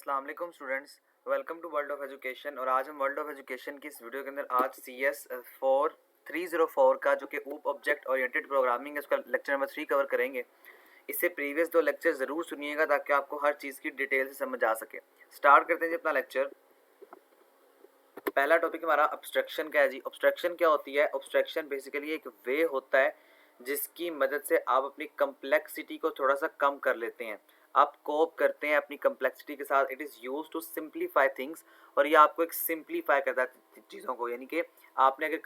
अस्सलाम वालेकुम students, welcome to world of education. और आज हम वर्ल्ड ऑफ एजुकेशन की इस वीडियो के अंदर आज CS 4304 का जो कि ऊप ऑब्जेक्ट ओरिएंटेड प्रोग्रामिंग है उसका लेक्चर नंबर 3 कवर करेंगे। इससे प्रीवियस 2 लेक्चर ज़रूर सुनिएगा ताकि आपको हर चीज़ की डिटेल से समझ आ सके। स्टार्ट करते हैं जी अपना लेक्चर। पहला टॉपिक हमारा अब्स्ट्रक्शन का है जी। अब्स्ट्रक्शन क्या होती है? अब्स्ट्रक्शन बेसिकली एक वे होता है जिसकी मदद से आप अपनी कम्प्लेक्सिटी को थोड़ा सा कम कर लेते हैं, आप कोप करते हैं अपनी कम्प्लेक्सिटी के साथ। It is use to simplify things, और ये आपको एक सिंप्लीफाई करता है चीज़ों को, यानी कि आपने अगर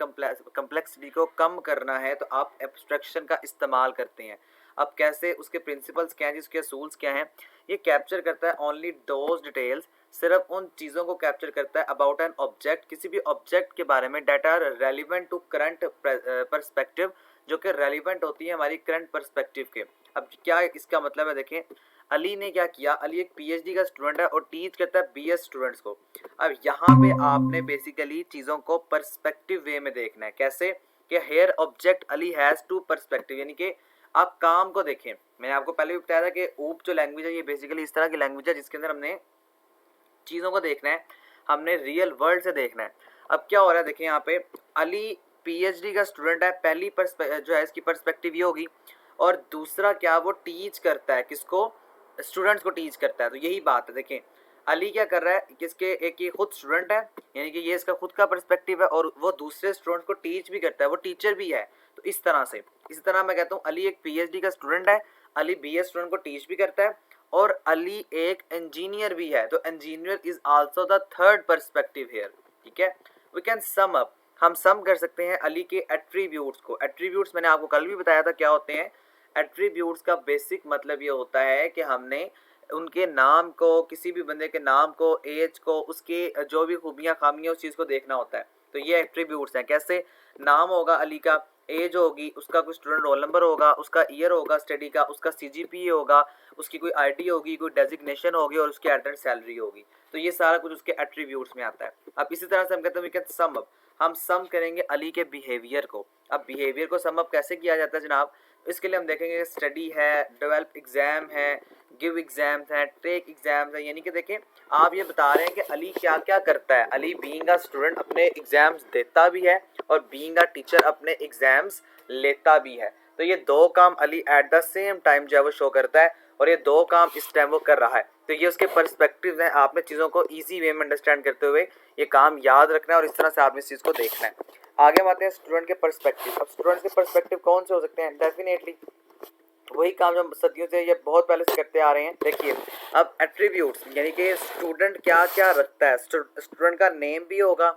कम्प्लेक्सिटी को कम करना है तो आप एब्स्ट्रक्शन का इस्तेमाल करते हैं। अब कैसे, उसके प्रिंसिपल्स क्या हैं, जिसके असूल्स क्या हैं? ये कैप्चर करता है ओनली दोज डिटेल्स, सिर्फ उन चीज़ों को कैप्चर करता है अबाउट एन ऑब्जेक्ट, किसी भी ऑब्जेक्ट के बारे में, data are relevant to current perspective, जो कि रेलिवेंट होती है हमारी करंट परस्पेक्टिव के। अब क्या इसका मतलब है? देखें, अली ने क्या किया, अली एक PhD का स्टूडेंट है और टीच करता है BS स्टूडेंट्स को। अब यहाँ पे आपने बेसिकली चीज़ों को परस्पेक्टिव वे में देखना है। कैसे? कि here object ally has two perspective, यानी कि आप काम को देखें। मैंने आपको पहले भी बताया था कि ऊप जो लैंग्वेज है ये बेसिकली इस तरह की लैंग्वेज है जिसके अंदर हमने चीज़ों को देखना है, हमने रियल वर्ल्ड से देखना है। अब क्या हो रहा है, देखिए यहाँ पे अली PhD का स्टूडेंट है, पहली जो है इसकी पर्सपेक्टिव ये होगी। और दूसरा क्या, वो टीच करता है, किसको? स्टूडेंट्स को टीच करता है। तो यही बात है, देखें अली क्या कर रहा है, किसके, एक ये खुद स्टूडेंट है, यानी कि ये इसका खुद का पर्सपेक्टिव है, और वो दूसरे स्टूडेंट को टीच भी करता है, वो टीचर भी है। तो इस तरह से, इसी तरह मैं कहता हूँ अली एक PhD का स्टूडेंट है, अली BS स्टूडेंट को टीच भी करता है, और अली एक इंजीनियर भी है। तो engineer is also the third perspective here. ठीक है, वी कैन सम अप, हम सम कर सकते हैं अली के एट्रीब्यूट्स को। एट्रीब्यूट्स मैंने आपको कल भी बताया था क्या होते हैं। एट्रीब्यूट्स का बेसिक मतलब ये होता है कि हमने उनके नाम को, किसी भी बंदे के नाम को, एज को, उसके जो भी खूबियाँ खामियाँ, उस चीज़ को देखना होता है। तो ये एट्रीब्यूट्स हैं। कैसे? नाम होगा अली का, एज होगी, उसका कोई स्टूडेंट रोल नंबर होगा, उसका ईयर होगा स्टडी का, उसका CGPA होगा, उसकी कोई ID होगी, कोई डेजिग्नेशन होगी, और उसकी एडेड सैलरी होगी। तो ये सारा कुछ उसके एट्रीब्यूट्स में आता है। अब इसी तरह से हम कहते हैं वी कैन सम अप, हम सम करेंगे अली के बिहेवियर को। अब बिहेवियर को सम अप कैसे किया जाता है जनाब? इसके लिए हम देखेंगे स्टडी है, डेवलप एग्जाम है, गिव एग्जाम्स हैं, टेक एग्जाम्स हैं। यानी कि देखें, आप ये बता रहे हैं कि अली क्या क्या करता है। अली बीइंग अ स्टूडेंट अपने एग्जाम्स देता भी है, और बीइंग अ टीचर अपने एग्जाम्स लेता भी है। तो ये दो काम Ali at the same time जो है वो शो करता है, और ये दो काम इस टाइम वो कर रहा है। तो ये उसके पर्सपेक्टिव हैं। आपने चीज़ों को ईजी वे में अंडरस्टैंड करते हुए ये काम याद रखना है, और इस तरह से आपने इस चीज़ को देखना है। आगे हम आते हैं स्टूडेंट के पर्सपेक्टिव। अब स्टूडेंट के पर्सपेक्टिव कौन से हो सकते हैं? डेफिनेटली वही काम जो हम सदियों से, ये बहुत पहले से करते आ रहे हैं। देखिए, अब एट्रीब्यूट्स यानी कि स्टूडेंट क्या क्या रखता है। स्टूडेंट का नेम भी होगा,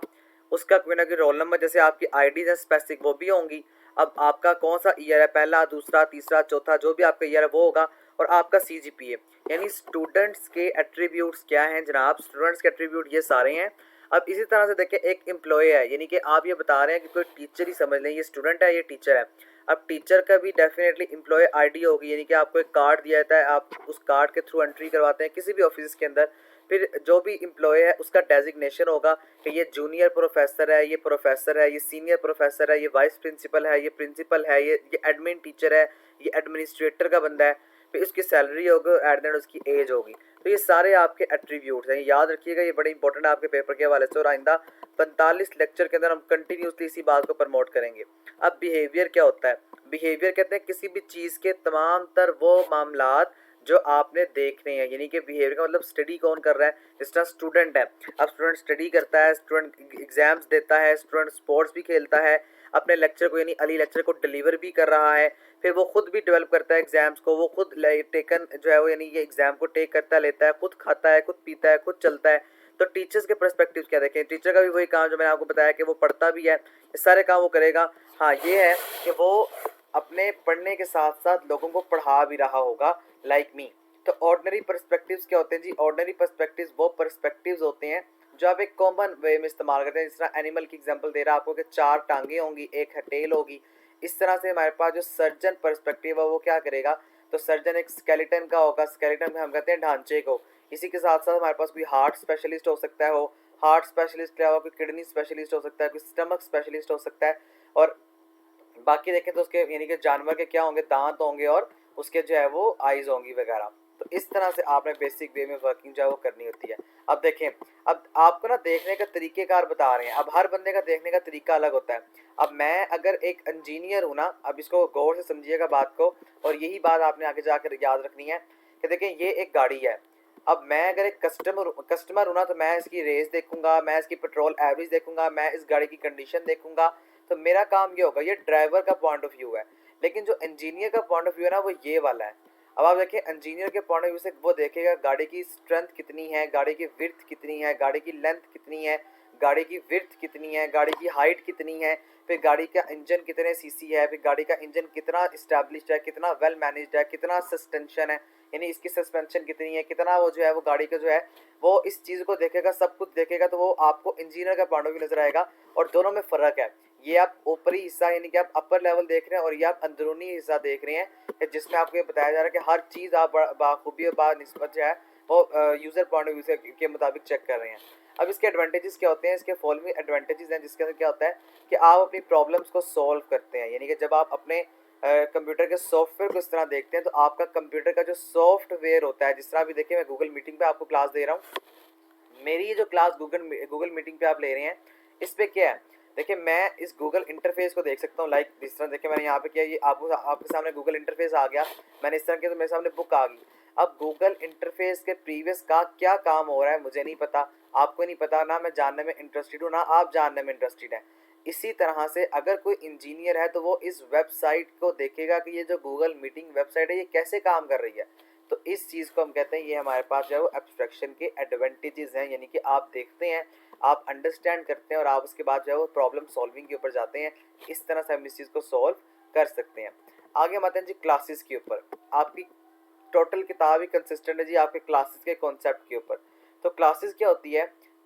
उसका कोई ना कोई रोल नंबर, जैसे आपकी IDs है स्पेसिफिक, वो भी होंगी। अब आपका कौन सा ईयर है, पहला, दूसरा, तीसरा, चौथा, जो भी आपका ईयर है वो होगा, और आपका CGPA। यानी स्टूडेंट्स के एट्रीब्यूट्स क्या हैं जनाब? स्टूडेंट्स के एट्रीब्यूट ये सारे हैं। अब इसी तरह से देखिए, एक एम्प्लॉय है, यानी कि आप ये बता रहे हैं कि कोई टीचर ही समझ लें, ये स्टूडेंट है, ये टीचर है। अब टीचर का भी डेफिनेटली एम्प्लॉय ID होगी, यानी कि आपको एक कार्ड दिया जाता है, आप उस कार्ड के थ्रू एंट्री करवाते हैं किसी भी ऑफिस के अंदर। फिर जो भी एम्प्लॉय है उसका डेजिग्नेशन होगा कि ये जूनियर प्रोफेसर है, ये प्रोफेसर है, ये सीनियर प्रोफेसर है, ये वाइस प्रिंसिपल है, ये प्रिंसिपल है, ये एडमिन टीचर है, ये एडमिनिस्ट्रेटर का बंदा है। फिर उसकी सैलरी होगी, एट द एंड उसकी एज होगी। तो ये सारे आपके एट्रीब्यूट्स हैं, याद रखिएगा, ये बड़े इंपॉर्टेंट है आपके पेपर के हवाले से। और आइंदा 45 लेक्चर के अंदर हम कंटिन्यूसली इसी बात को प्रमोट करेंगे। अब बिहेवियर क्या होता है? बिहेवियर कहते हैं किसी भी चीज़ के तमाम तर वो मामलात जो आपने देखने हैं। यानी कि बिहेवियर का मतलब स्टडी कौन कर रहा है? जिस तरह स्टूडेंट है, अब स्टूडेंट स्टडी करता है, स्टूडेंट एग्जाम्स देता है, स्टूडेंट स्पोर्ट्स भी खेलता है, अपने लेक्चर को, यानी अली लेक्चर को डिलीवर भी कर रहा है, फिर वो खुद भी डेवलप करता है एग्जाम्स को, वो खुद टेकन जो है वो, यानी ये एग्जाम को टेक करता है, लेता है, खुद खाता है, खुद पीता है, खुद चलता है। तो टीचर्स के पर्सपेक्टिव क्या देखें? टीचर का भी वही काम जो मैंने आपको बताया कि वो पढ़ता भी है, ये सारे काम वो करेगा। हाँ, ये है कि वो अपने पढ़ने के साथ साथ लोगों को पढ़ा भी रहा होगा, लाइक मी। तो ऑर्डिनरी पर्सपेक्टिव्स क्या होते हैं जी? ऑर्डिनरी पर्सपेक्टिव्स वो पर्सपेक्टिव्स होते हैं जो आप एक कॉमन वे में इस्तेमाल करते हैं। जिस तरह एनिमल की एग्जांपल दे रहा आपको कि 4 टांगे होंगी, एक टेल होगी। इस तरह से हमारे पास जो सर्जन पर्सपेक्टिव है वो क्या करेगा? तो सर्जन एक स्केलेटन का होगा, स्केलेटन में हम कहते हैं ढांचे को। इसी के साथ साथ हमारे पास कोई हार्ट स्पेशलिस्ट हो सकता है, हो हार्ट स्पेशलिस्ट के अलावा कोई किडनी स्पेशलिस्ट हो सकता है, कोई स्टमक स्पेशलिस्ट हो सकता है। और बाकी देखें तो उसके, यानी कि जानवर के क्या होंगे? दांत होंगे, और उसके जो है वो आइज होंगी वगैरह। तो इस तरह से आपने बेसिक वे में वर्किंग जो है वो करनी होती है। अब देखें, अब आपको ना देखने का तरीक़ेकार बता रहे हैं, अब हर बंदे का देखने का तरीका अलग होता है। अब मैं अगर एक इंजीनियर हूँ ना, अब इसको गौर से समझिएगा बात को, और यही बात आपने आगे जाकर याद रखनी है कि देखें ये एक गाड़ी है। अब मैं अगर एक कस्टमर हूँ ना, तो मैं इसकी रेस देखूंगा, मैं इसकी पेट्रोल एवरेज देखूंगा, मैं इस गाड़ी की कंडीशन देखूंगा। तो मेरा काम ये होगा, ये ड्राइवर का पॉइंट ऑफ व्यू है। लेकिन जो इंजीनियर का पॉइंट ऑफ व्यू है ना, वो ये वाला है। अब आप देखिए इंजीनियर के पॉइंट ऑफ व्यू से वो देखेगा गाड़ी की स्ट्रेंथ कितनी है, गाड़ी की विड्थ कितनी है, गाड़ी की लेंथ कितनी है, गाड़ी की विड्थ कितनी है, गाड़ी की हाइट कितनी है, फिर गाड़ी का इंजन कितने सीसी है, फिर गाड़ी का इंजन कितना इस्टेब्लिश्ड है, कितना वेल मैनेज्ड है, कितना सस्पेंशन है, यानी इसकी सस्पेंशन कितनी है, कितना वो जो है वो गाड़ी का जो है वो इस चीज़ को देखेगा, सब कुछ देखेगा। तो वो आपको इंजीनियर का पॉइंट ऑफ व्यू नजर आएगा। और दोनों में फ़र्क है, ये आप ऊपरी हिस्सा यानी कि आप अपर लेवल देख रहे हैं, और ये आप अंदरूनी हिस्सा देख रहे हैं, जिसमें आपको ये बताया जा रहा है कि हर चीज़ आप बाखूबी और बानिस्बत जो है वो यूज़र पॉइंट ऑफ व्यू से के मुताबिक चेक कर रहे हैं। अब इसके एडवांटेजेस क्या होते हैं, इसके फॉलोइंग एडवांटेजेस हैं, जिसके अंदर क्या होता है कि आप अपनी प्रॉब्लम्स को सॉल्व करते हैं। यानी कि जब आप अपने कंप्यूटर के सॉफ्टवेयर को इस तरह देखते हैं, तो आपका कंप्यूटर का जो सॉफ्टवेयर होता है, जिस तरह भी देखिए मैं गूगल मीटिंग पे आपको क्लास दे रहा हूँ, मेरी ये जो क्लास गूगल मीटिंग पे आप ले रहे हैं, इस पर क्या है, देखिए मैं इस गूगल इंटरफेस को देख सकता हूँ। लाइक जिस तरह देखिए मैंने यहाँ पे किया, ये आपके सामने गूगल इंटरफेस आ गया, मैंने इस तरह किया तो मेरे सामने बुक आ गई। अब गूगल इंटरफेस के प्रीवियस का क्या काम हो रहा है मुझे नहीं पता, आपको नहीं पता, ना मैं जानने में इंटरेस्टेड हूँ, ना आप जानने में इंटरेस्टेड है। इसी तरह से अगर कोई इंजीनियर है तो वो इस वेबसाइट को देखेगा कि ये जो गूगल मीटिंग वेबसाइट है ये कैसे काम कर रही है। तो इस चीज़ को हम कहते हैं, ये हमारे पास जो है वो एब्स्ट्रैक्शन के एडवांटेजेस हैं। यानी कि आप देखते हैं, आप अंडरस्टैंड करते हैं, और आप उसके बाद जो है वो प्रॉब्लम सॉल्विंग के ऊपर जाते हैं। इस तरह से हम इस चीज़ को सॉल्व कर सकते हैं। आगे हम आते हैं जी क्लासेस के ऊपर। आपकी टोटल किताब ही कंसिस्टेंट है जी आपके क्लासेस के कॉन्सेप्ट के ऊपर। तो क्लासेस क्या होती है,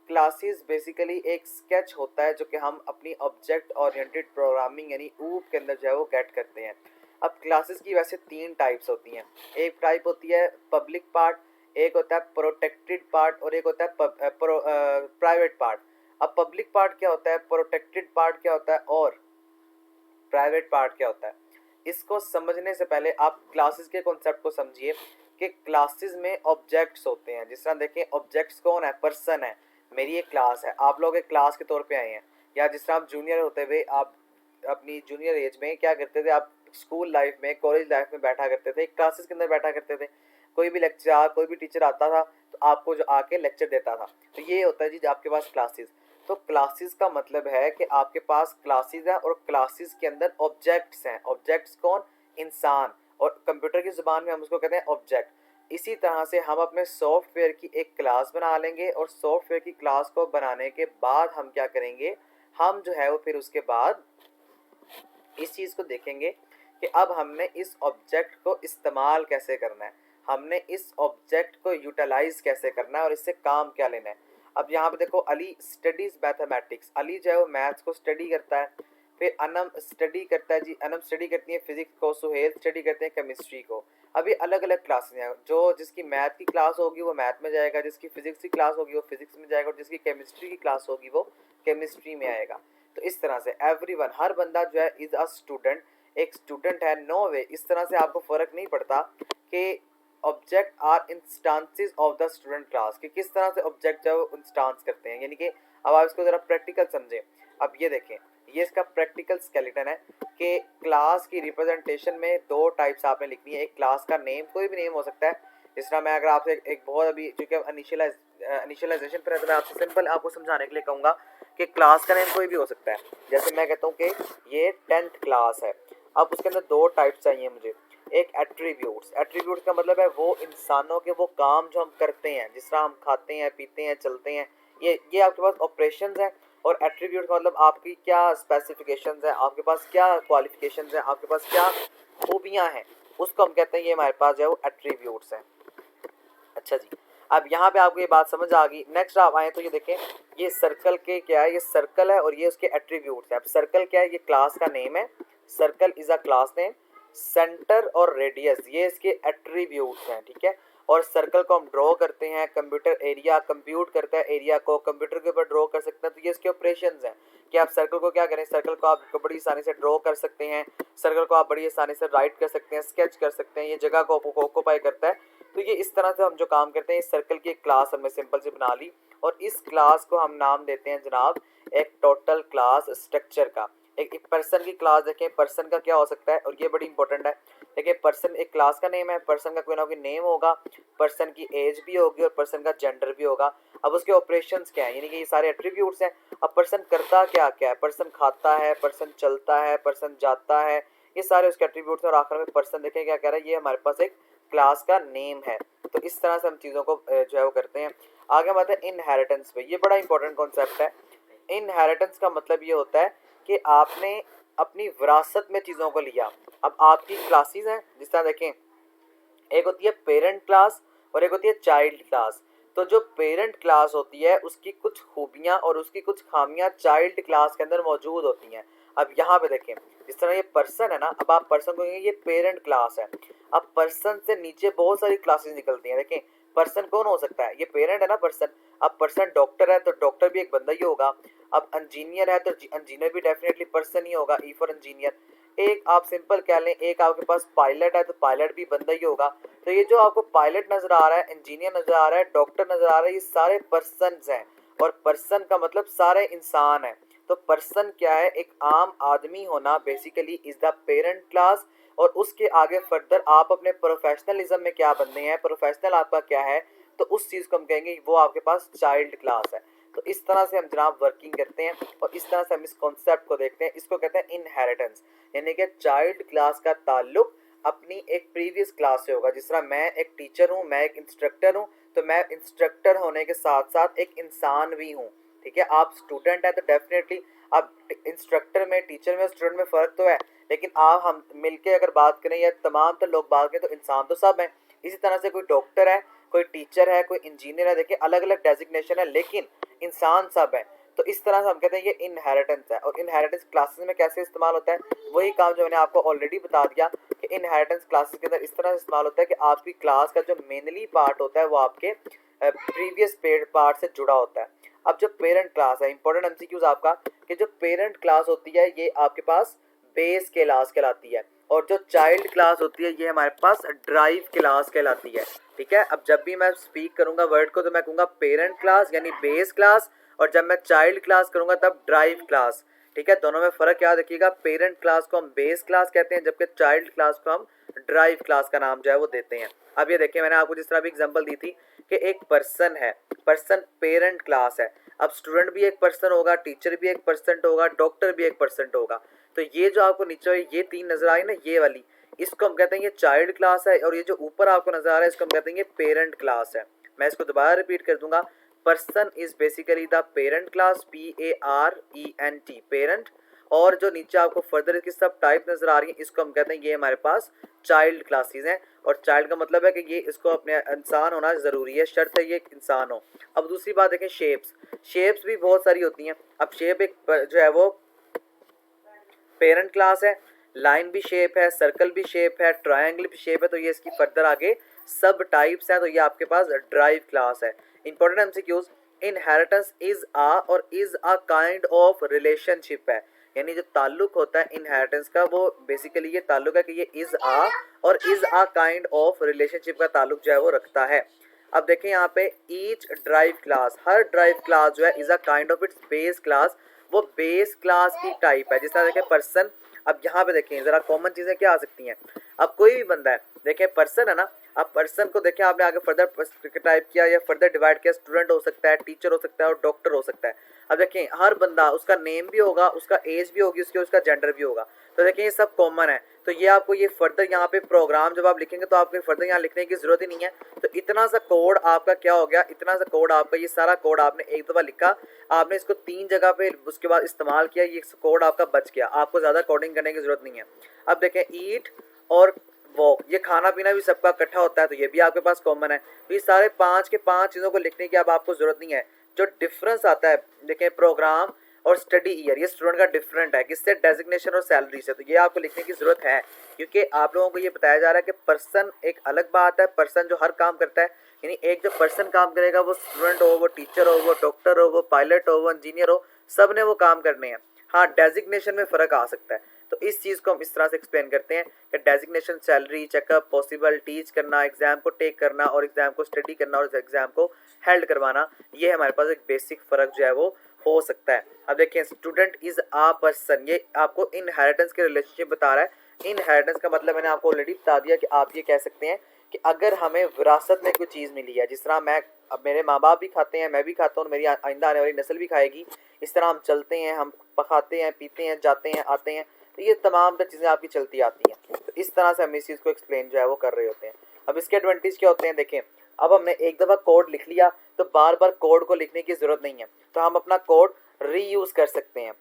क्लासेस बेसिकली एक स्केच होता है जो कि हम अपनी ऑब्जेक्ट ओरिएंटेड प्रोग्रामिंग यानी ऊप के अंदर जो है वो गेट करते हैं। अब क्लासेस की वैसे 3 टाइप्स होती हैं। एक टाइप होती है पब्लिक पार्ट, एक होता है प्रोटेक्टेड पार्ट, और एक होता है प्राइवेट पार्ट। अब पब्लिक पार्ट क्या होता है, प्रोटेक्टेड पार्ट क्या होता है, और प्राइवेट पार्ट क्या होता है, इसको समझने से पहले आप क्लासेस के कॉन्सेप्ट को समझिए कि क्लासेस में ऑब्जेक्ट्स होते हैं। जिस तरह देखें ऑब्जेक्ट्स कौन है, पर्सन है। मेरी एक क्लास है, आप लोग एक क्लास के तौर पे आए हैं, या जिस तरह आप जूनियर होते हुए आप अपनी जूनियर एज में क्या करते थे, आप स्कूल लाइफ में कॉलेज लाइफ में बैठा करते थे, क्लासेस के अंदर बैठा करते थे। कोई भी लेक्चर, कोई भी टीचर आता था तो आपको जो आके लेक्चर देता था। तो ये होता है जी आपके पास क्लासेस। तो क्लासेस का मतलब है कि आपके पास क्लासेस है, और क्लासेस के अंदर ऑब्जेक्ट्स हैं। ऑब्जेक्ट्स कौन, इंसान, और कंप्यूटर की ज़ुबान में हम उसको कहते हैं ऑब्जेक्ट। इसी तरह से हम अपने सॉफ्टवेयर की एक क्लास बना लेंगे, और सॉफ्टवेयर की क्लास को बनाने के बाद हम क्या करेंगे, हम जो है वो फिर उसके बाद इस चीज़ को देखेंगे कि अब हमने इस ऑब्जेक्ट को इस्तेमाल कैसे करना है, हमने इस ऑब्जेक्ट को यूटिलाइज कैसे करना है, और इससे काम क्या लेना है। अब यहाँ पे देखो, अली स्टडीज़ मैथमेटिक्स, अली जो है वो मैथ्स को स्टडी करता है। फिर अनम स्टडी करता है जी, अनम स्टडी करती है फिजिक्स को, सुहेल स्टडी करते हैं केमिस्ट्री को। अभी अलग अलग क्लासेस हैं, जो जिसकी मैथ की क्लास होगी वो मैथ में जाएगा, जिसकी फिजिक्स की क्लास होगी वो फिजिक्स में जाएगा, और जिसकी केमिस्ट्री की क्लास होगी वो केमिस्ट्री में आएगा। तो इस तरह से एवरीवन, हर बंदा जो है इज़ अ स्टूडेंट, एक स्टूडेंट है। नो वे, इस तरह से आपको फ़र्क नहीं पड़ता कि object are instances of the student class, कि किस तरह से ऑब्जेक्ट जो है इंस्टांस करते हैं। यानी कि अब आप इसको ज़रा प्रैक्टिकल समझें। अब ये देखें, ये इसका प्रैक्टिकल स्केलेटन है कि क्लास की रिप्रेजेंटेशन में 2 टाइप्स आपने लिखनी है। एक क्लास का नेम, कोई भी नेम हो सकता है। जिस तरह मैं अगर आपसे एक बहुत अभी चूँकि इनिशियलाइजेशन पर है, तो मैं आपसे सिंपल आपको समझाने के लिए कहूँगा कि क्लास का नेम कोई भी हो सकता है। जैसे मैं कहता हूँ कि ये 10th क्लास है। अब उसके अंदर 2 टाइप चाहिए मुझे। एक एट्रीब्यूट्स, एट्रीब्यूट्स का मतलब है वो इंसानों के वो काम जो हम करते हैं, जिस तरह हम खाते हैं, पीते हैं, चलते हैं, ये आपके पास ऑपरेशंस हैं। और एट्रीब्यूट का मतलब आपकी क्या स्पेसिफिकेशंस हैं, आपके पास क्या क्वालिफिकेशंस हैं, आपके पास क्या खूबियाँ हैं, उसको हम कहते हैं ये हमारे पास जो है वो एट्रीब्यूट्स हैं। अच्छा जी, अब यहाँ पे आपको ये बात समझ आ गई। नेक्स्ट आप आए तो ये देखें, ये सर्कल के क्या है, ये सर्कल है और ये उसके एट्रीब्यूट्स हैं। अब सर्कल क्या है, ये क्लास का नेम है, circle is a class name. Centre और रेडियस ये इसके एट्रीब्यूट्स हैं, ठीक है। और सर्कल को हम ड्रॉ करते हैं, कंप्यूटर एरिया कंप्यूट करता है, एरिया को कंप्यूटर के ऊपर ड्रॉ कर सकते हैं। तो ये इसके ऑपरेशंस हैं कि आप सर्कल को क्या करें, सर्कल को आप बड़ी आसानी से ड्रॉ कर सकते हैं, सर्कल को आप बड़ी आसानी से राइट कर सकते हैं, स्केच कर सकते हैं। ये जगह को ऑक्यूपाई करता है। तो ये इस तरह से हम जो काम करते हैं, इस सर्कल की एक क्लास हमने सिंपल से बना ली और इस क्लास को हम नाम देते हैं जनाब एक टोटल क्लास स्ट्रक्चर का। एक पर्सन की क्लास देखें, पर्सन का क्या हो सकता है, और ये बड़ी इंपॉर्टेंट है। देखिए पर्सन एक क्लास का नेम है, पर्सन का कोई ना कोई नेम होगा, पर्सन की एज भी होगी और पर्सन का जेंडर भी होगा। अब उसके ऑपरेशंस क्या है, यानी कि ये सारे एट्रीब्यूट्स हैं। अब पर्सन करता क्या क्या है, पर्सन खाता है, पर्सन चलता है, पर्सन जाता है, ये सारे उसके एट्रीब्यूट्स हैं। और आखिर में पर्सन देखें क्या कह रहा है, ये हमारे पास एक क्लास का नेम है। तो इस तरह से हम चीज़ों को जो है वो करते हैं। आगे हम आते हैं इनहेरिटेंस पे। ये बड़ा इंपॉर्टेंट कॉन्सेप्ट है। इनहेरिटेंस का मतलब ये होता है कि आपने अपनी विरासत में चीज़ों को लिया। अब आपकी क्लासेस हैं, जिस तरह देखें एक होती है पेरेंट क्लास और एक होती है चाइल्ड क्लास। तो जो पेरेंट क्लास होती है उसकी कुछ खूबियाँ और उसकी कुछ खामियाँ चाइल्ड क्लास के अंदर मौजूद होती हैं। अब यहाँ पे देखें, जिस तरह ये पर्सन है ना, अब आप पर्सन को कहेंगे ये पेरेंट क्लास है। अब पर्सन से नीचे बहुत सारी क्लासेस निकलती हैं। देखें पर्सन कौन हो सकता है, ये पेरेंट है ना पर्सन। अब पर्सन डॉक्टर है तो डॉक्टर भी एक बंदा ही होगा। अब इंजीनियर है तो इंजीनियर भी डेफिनेटली पर्सन ही होगा, ई फॉर इंजीनियर। एक आप सिंपल कह लें, एक आपके पास पायलट है तो पायलट भी बंदा ही होगा। तो ये जो आपको पायलट नजर आ रहा है, इंजीनियर नजर आ रहा है, डॉक्टर नजर आ रहा है, ये सारे पर्सन्स हैं। और पर्सन का मतलब सारे इंसान हैं। तो पर्सन क्या है, एक आम आदमी होना basically is the parent class. और उसके आगे फर्दर आप अपने प्रोफेशनलिज्म में क्या बनने हैं, प्रोफेशनल आपका क्या है, तो उस चीज़ को हम कहेंगे वो आपके पास चाइल्ड क्लास है। तो इस तरह से हम जनाब वर्किंग करते हैं और इस तरह से हम इस कॉन्सेप्ट को देखते हैं। इसको कहते हैं इनहेरिटेंस, यानी कि चाइल्ड क्लास का ताल्लुक अपनी एक प्रीवियस क्लास से होगा। जिस तरह मैं एक टीचर हूँ, मैं एक इंस्ट्रक्टर हूँ, तो मैं इंस्ट्रक्टर होने के साथ साथ एक इंसान भी हूँ। ठीक है, आप स्टूडेंट हैं तो डेफिनेटली आप इंस्ट्रक्टर में, टीचर में, स्टूडेंट में फ़र्क तो है, लेकिन आप हम मिलके अगर बात करें या तमाम तो लोग बात करें तो इंसान तो सब हैं। इसी तरह से कोई डॉक्टर है, कोई टीचर है, कोई इंजीनियर है, देखिए अलग अलग डेजिग्नेशन है लेकिन इंसान सब है। तो इस तरह से हम कहते हैं ये इनहेरिटेंस है। और इनहेरिटेंस क्लासेस में कैसे इस्तेमाल होता है, वही काम जो मैंने आपको ऑलरेडी बता दिया कि इनहेरिटेंस क्लासेस के अंदर इस तरह से इस्तेमाल होता है कि आपकी क्लास का जो मेनली पार्ट होता है वो आपके प्रीवियस पार्ट से जुड़ा होता है। अब जो पेरेंट क्लास है, इंपॉर्टेंट एमसीक्यूज आपका, कि जो पेरेंट क्लास होती है ये आपके पास बेस क्लास कहलाती है और जो चाइल्ड क्लास होती है ये हमारे पास ड्राइव क्लास कहलाती है। ठीक है, अब जब भी मैं स्पीक करूंगा वर्ड को तो मैं कहूँगा पेरेंट क्लास यानी बेस क्लास, और जब मैं चाइल्ड क्लास करूंगा तब ड्राइव क्लास। ठीक है, दोनों में फ़र्क याद रखिएगा। पेरेंट क्लास को हम बेस क्लास कहते हैं जबकि चाइल्ड क्लास को हम ड्राइव क्लास का नाम जो है वो देते हैं। अब ये देखिए मैंने आपको जिस तरह भी एग्जांपल दी थी कि एक पर्सन है, पर्सन पेरेंट क्लास है। अब स्टूडेंट भी एक पर्सन होगा, टीचर भी एक पर्सन होगा, डॉक्टर भी एक पर्सन होगा। तो ये जो आपको नीचे ये तीन नजर आई ना, ये वाली, इसको हम कहते हैं ये चाइल्ड क्लास है। और ये जो ऊपर आपको नजर आ रहा है इसको हम कहते हैं ये पेरेंट क्लास है। मैं इसको दोबारा रिपीट कर दूंगा, person is basically the parent class, PARENT, parent. और जो नीचे आपको फर्दर इसकी सब टाइप नजर आ रही है इसको हम कहते हैं ये हमारे पास चाइल्ड क्लासेस हैं। और चाइल्ड का मतलब है कि ये इसको अपने इंसान होना ज़रूरी है, शर्त है ये एक इंसान हो। अब दूसरी बात देखें, शेप्स, शेप्स भी बहुत सारी होती हैं। अब शेप एक जो है वो पेरेंट क्लास है, लाइन भी शेप है, सर्कल भी शेप है, ट्रायंगल भी शेप है, तो ये इसकी फर्दर आगे सब टाइप्स हैं। तो ये आपके पास ड्राइव क्लास है। इंपॉर्टेंट एमसीक्यूज, इनहेरिटेंस इज आ और is a kind of relationship है, यानी जो ताल्लुक होता है इनहेरिटेंस का वो बेसिकली ये ताल्लुक है कि ये इज आ और is a kind of relationship का ताल्लुक जो है वो रखता है। अब देखें यहाँ पे ईच ड्राइव क्लास, हर ड्राइव क्लास जो है is a kind of its base class, वो बेस क्लास की टाइप है। जिस तरह देखें पर्सन, अब यहाँ पे देखें जरा कॉमन चीज़ें क्या आ सकती हैं। अब कोई भी बंदा है, देखें पर्सन है ना, अब पर्सन को देखें आपने आगे फर्दर टाइप किया या फर्दर डिवाइड किया, स्टूडेंट हो सकता है, टीचर हो सकता है और डॉक्टर हो सकता है। अब देखें हर बंदा, उसका नेम भी होगा, उसका एज भी होगी उसकी, उसका जेंडर भी होगा। तो देखें ये सब कॉमन है। तो ये आपको ये फर्दर यहाँ पे प्रोग्राम जब आप लिखेंगे तो आपको फर्दर यहाँ लिखने की जरूरत ही नहीं है। तो इतना सा कोड आपका क्या हो गया, इतना सा कोड आपका, ये सारा कोड आपने एक दफ़ा लिखा, आपने इसको 3 जगह पे उसके बाद इस्तेमाल किया, ये कोड आपका बच गया, आपको ज़्यादा कोडिंग करने की जरूरत नहीं है। अब देखें ईट और वॉक, ये खाना पीना भी सबका इकट्ठा होता है, तो ये भी आपके पास कॉमन है। तो ये सारे 5 के 5 चीज़ों को लिखने की अब आपको ज़रूरत नहीं है। जो डिफरेंस आता है देखें प्रोग्राम और स्टडी ईयर, ये स्टूडेंट का डिफरेंट है, किससे, डेजिग्नेशन और सैलरी से। तो ये आपको लिखने की ज़रूरत है क्योंकि आप लोगों को ये बताया जा रहा है कि पर्सन एक अलग बात है, पर्सन जो हर काम करता है, यानी एक जो पर्सन काम करेगा वो स्टूडेंट हो, वो टीचर हो, वो डॉक्टर हो, वो पायलट हो, वो इंजीनियर हो, सब ने वो काम करने हैं। हाँ डेजिग्नेशन में फ़र्क आ सकता है। तो इस चीज़ को हम इस तरह से एक्सप्लेन करते हैं कि designation, salary, checkup, possible, teach करना, एग्जाम को टेक करना और एग्जाम को स्टडी करना और एग्जाम को हेल्ड करवाना, ये हमारे पास एक बेसिक फ़र्क जो है वो हो सकता है। अब देखिए, स्टूडेंट इज़ आ पर्सन, ये आपको इनहेरिटेंस के रिलेशनशिप बता रहा है। इनहेरिटेंस का मतलब मैंने आपको ऑलरेडी बता दिया कि आप ये कह सकते हैं कि अगर हमें विरासत में कोई चीज़ मिली है, जिस तरह अब मेरे माँ बाप भी खाते हैं, मैं भी खाता हूँ, मेरी आइंदा आने वाली नस्ल भी खाएगी, इस तरह हम चलते हैं, हम खाते हैं, पीते हैं, जाते हैं, आते हैं, तो ये तमाम चीज़ें आपकी चलती आती हैं। तो इस तरह से हम इस चीज़ को एक्सप्लेन जो है वो कर रहे होते हैं। अब इसके एडवांटेज क्या होते हैं, देखें, अब हमने एक दफ़ा कोड लिख लिया तो बार बार कोड को लिखने की ज़रूरत नहीं है, तो हम अपना कोड रीयूज़ कर सकते हैं।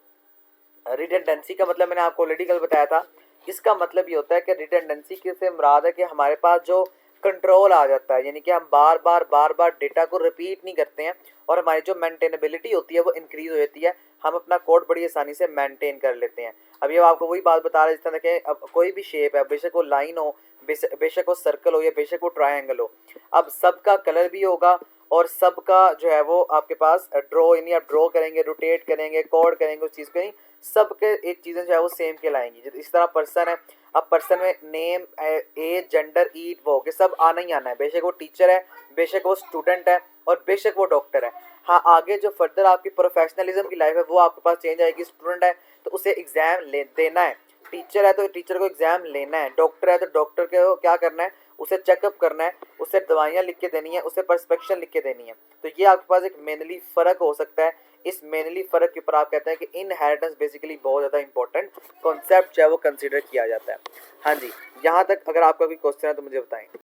रिडंडेंसी का मतलब मैंने आपको ऑलरेडी कल बताया था। इसका मतलब ये होता है कि रिडंडेंसी से मुराद है कि हमारे पास जो कंट्रोल आ जाता है, यानी कि हम बार बार डेटा को रिपीट नहीं करते हैं और हमारी जो मेंटेनेबिलिटी होती है वो इंक्रीज हो जाती है। हम अपना कोड बड़ी आसानी से मेंटेन कर लेते हैं। अभी अब आपको वही बात बता रहा है, जिस तरह देखें, अब कोई भी शेप है, बेशक वो लाइन हो, बेशक वो सर्कल हो या बेशक वो ट्रायंगल हो, अब सबका कलर भी होगा और सबका जो है वो आपके पास ड्रॉ, यानी आप ड्रॉ करेंगे, रोटेट करेंगे, कोड करेंगे, उस चीज़ को नहीं, सबके एक चीज़ें जो है वो सेम कहलाएंगी। इस तरह पर्सन है, अब पर्सन में नेम, एज, जेंडर, ईट, वो के सब आना ही आना है, बेशक वो टीचर है, बेशक वो स्टूडेंट है और बेशक वो डॉक्टर है। हाँ, आगे जो फर्दर आपकी प्रोफेशनलिज्म की लाइफ है वो आपके पास चेंज आएगी। स्टूडेंट है तो उसे एग्ज़ाम देना है, टीचर है तो टीचर को एग्ज़ाम लेना है, डॉक्टर है तो डॉक्टर को क्या करना है, उसे चेकअप करना है, उसे दवाइयाँ लिख के देनी है, उसे प्रिस्क्रिप्शन लिख के देनी है। तो ये आपके पास एक मेनली फ़र्क हो सकता है। इस मेनली फ़र्क के ऊपर आप कहते हैं कि इनहेरिटेंस बेसिकली बहुत ज़्यादा इंपॉर्टेंट कॉन्सेप्ट जो है वो कंसिडर किया जाता है। हाँ जी, यहाँ तक अगर आपका कोई क्वेश्चन है तो मुझे बताएं।